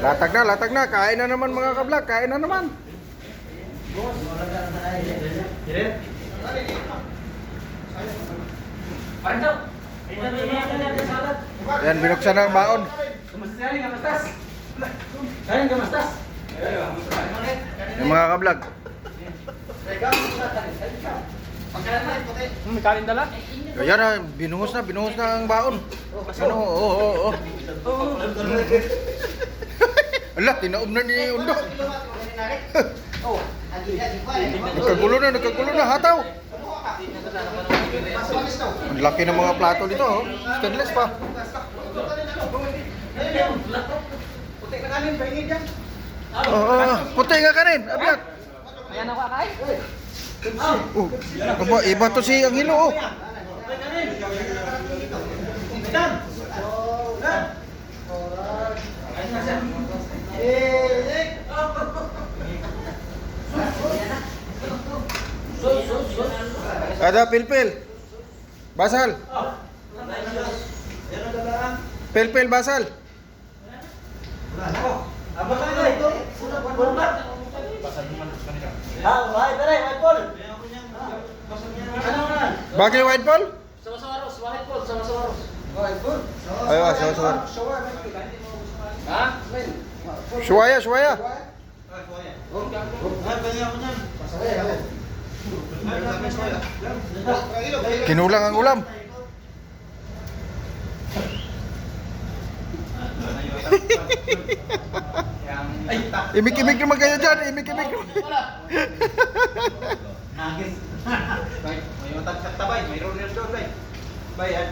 Latag na. Kain na naman mga kablog, kain na naman. Yan, binuksan na ang baon. Yung mga kablog. May kanin dala? Ayan na, binuhos na ang baon. Ano, oo. Ala, tinaob na ni Undo. Nagkagulo na, hataw. Ang laki ng mga plato dito, oh. Stainless pa. Puti nga kanin, abyat. Ayan ako kakain. Iba to si Angelo, oh. Ada pilpil. Basal. Pilpil basal. Bakit white ball? Ayo, sawa. Suwaya. Kinulang ang ulam. Imik-imik naman kayo dyan, imik-imik. Nagis. May otak sa tabay, may runner doon, bay. Bayan.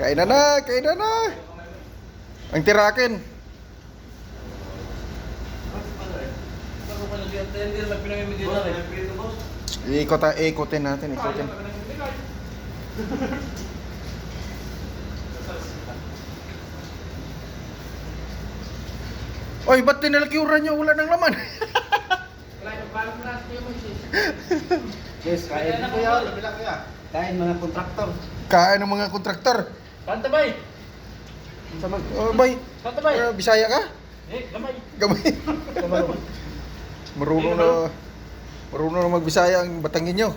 Kain na na. Ang tirakin. Ikutin natin. Oy, ba't tinalakiuran nyo? Wala ng laman. Yes, kain na kuya. Kain mga kontraktor. Kain ng mga kontraktor. Panta bay. Oh, bay. Panta bay. Bisaya ka? Gamay. Marunong na magbisaya ang Batangin nyo.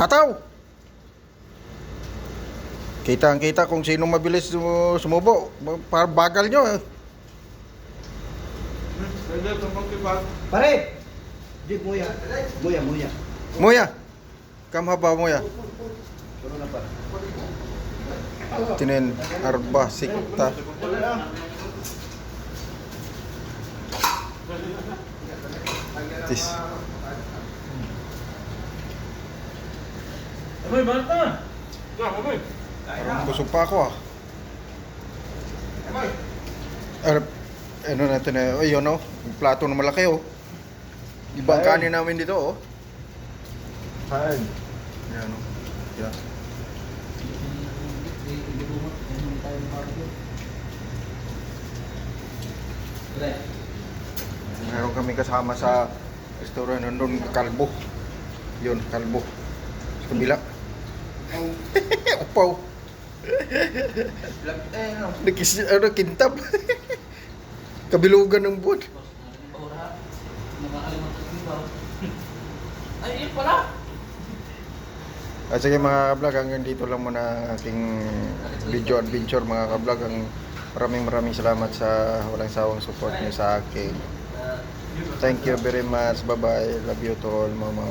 Hataw! Kita kung sino mabilis sumubo. Bagal nyo. Pare! Di muya. Muya. Kamhaba muya. Tinin arba sikta. Tis. Amoy, banat na. Amoy. Parang busog pa ako, ah. Ano natin na, yun, oh. Yung plato na malaki, oh. Ibang kanin namin dito, oh. Kain. Yan, oh. Yan. Meron kami kasama sa restaurant nandun, Kalbo. Yun, Kalbo. Sa kabila. Upaw. Kintab. Kabilugan ng buwan. Ay, yun pala. Sige mga kablog, hanggang dito lang muna aking video adventure mga kablog. Maraming salamat sa walang sawang support niyo sa akin. Thank you very much. Bye bye. Love you to all, mama.